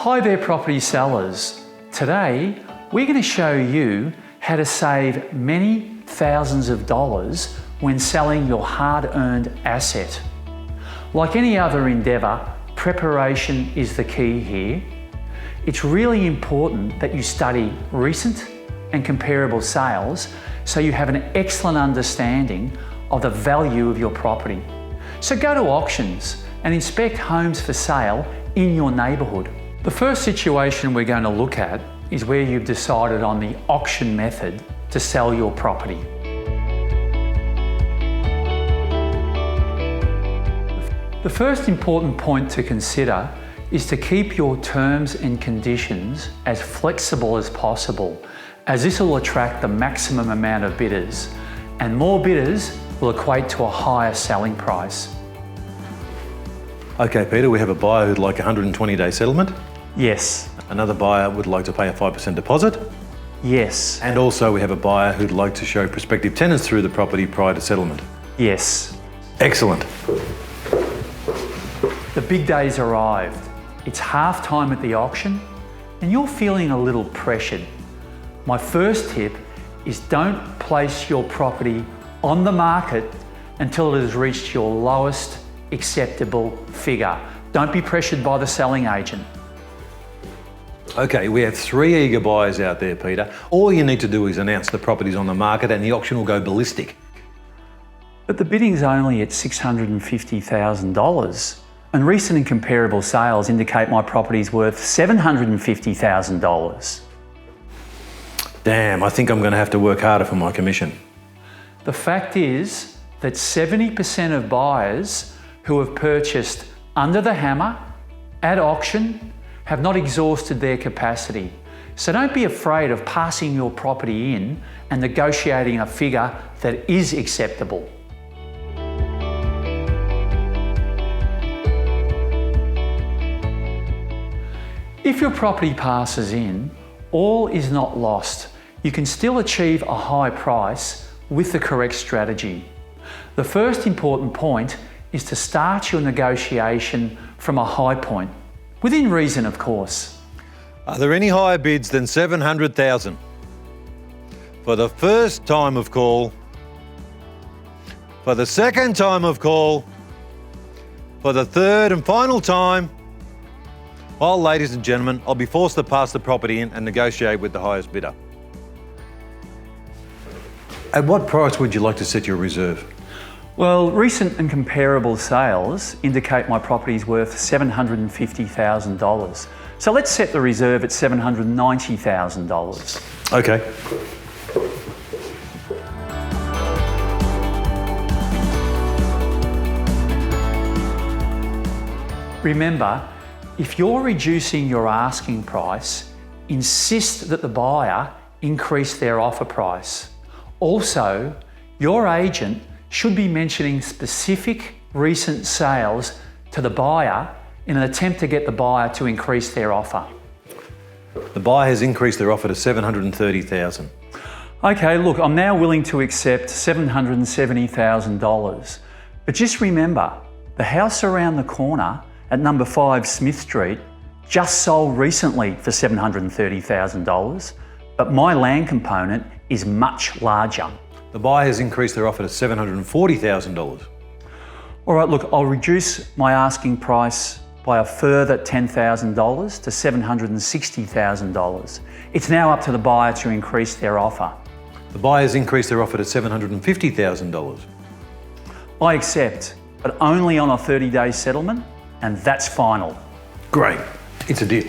Hi there property sellers. Today we're going to show you how to save many thousands of dollars when selling your hard-earned asset. Like any other endeavour, preparation is the key here. It's really important that you study recent and comparable sales so you have an excellent understanding of the value of your property. So go to auctions and inspect homes for sale in your neighbourhood. The first situation we're going to look at is where you've decided on the auction method to sell your property. The first important point to consider is to keep your terms and conditions as flexible as possible, as this will attract the maximum amount of bidders, and more bidders will equate to a higher selling price. Okay, Peter, we have a buyer who'd like a 120-day settlement. Yes. Another buyer would like to pay a 5% deposit. Yes. And also we have a buyer who'd like to show prospective tenants through the property prior to settlement. Yes. Excellent. The big day's arrived. It's half time at the auction and you're feeling a little pressured. My first tip is don't place your property on the market until it has reached your lowest acceptable figure. Don't be pressured by the selling agent. Okay, we have 3 eager buyers out there, Peter. All you need to do is announce the property's on the market and the auction will go ballistic. But the bidding's only at $650,000 and recent and comparable sales indicate my property's worth $750,000. Damn, I think I'm going to have to work harder for my commission. The fact is that 70% of buyers who have purchased under the hammer at auction have not exhausted their capacity. So don't be afraid of passing your property in and negotiating a figure that is acceptable. If your property passes in, all is not lost. You can still achieve a high price with the correct strategy. The first important point is to start your negotiation from a high point, within reason, of course. Are there any higher bids than $700,000? For the first time of call, for the second time of call, for the third and final time, well, ladies and gentlemen, I'll be forced to pass the property in and negotiate with the highest bidder. At what price would you like to set your reserve? Well, recent and comparable sales indicate my property's worth $750,000. So let's set the reserve at $790,000. Okay. Remember, if you're reducing your asking price, insist that the buyer increase their offer price. Also, your agent should be mentioning specific recent sales to the buyer in an attempt to get the buyer to increase their offer. The buyer has increased their offer to $730,000. Okay, look, I'm now willing to accept $770,000. But just remember, the house around the corner at number 5 Smith Street just sold recently for $730,000, but my land component is much larger. The buyer has increased their offer to $740,000. All right, look, I'll reduce my asking price by a further $10,000 to $760,000. It's now up to the buyer to increase their offer. The buyer has increased their offer to $750,000. I accept, but only on a 30-day settlement, and that's final. Great, it's a deal.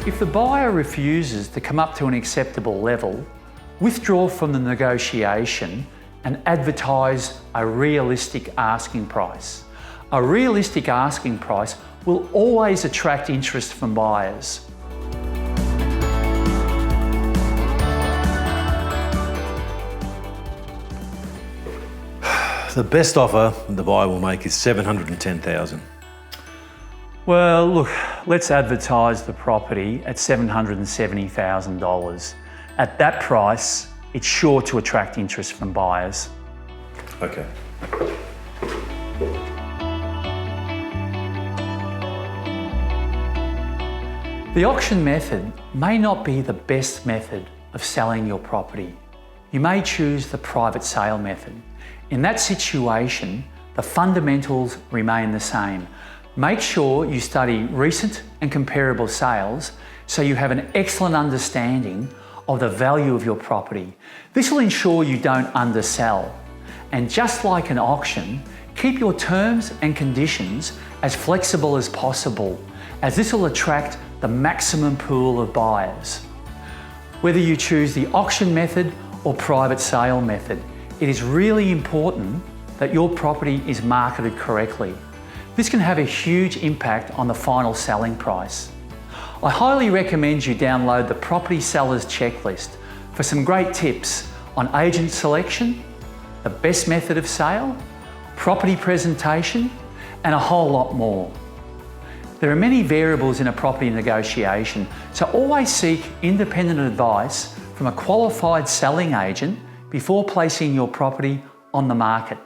If the buyer refuses to come up to an acceptable level, withdraw from the negotiation and advertise a realistic asking price. A realistic asking price will always attract interest from buyers. The best offer the buyer will make is $710,000. Well, look, let's advertise the property at $770,000. At that price, it's sure to attract interest from buyers. Okay. The auction method may not be the best method of selling your property. You may choose the private sale method. In that situation, the fundamentals remain the same. Make sure you study recent and comparable sales so you have an excellent understanding of the value of your property. This will ensure you don't undersell. And just like an auction, keep your terms and conditions as flexible as possible, as this will attract the maximum pool of buyers. Whether you choose the auction method or private sale method, it is really important that your property is marketed correctly. This can have a huge impact on the final selling price. I highly recommend you download the Property Sellers Checklist for some great tips on agent selection, the best method of sale, property presentation, and a whole lot more. There are many variables in a property negotiation, so always seek independent advice from a qualified selling agent before placing your property on the market.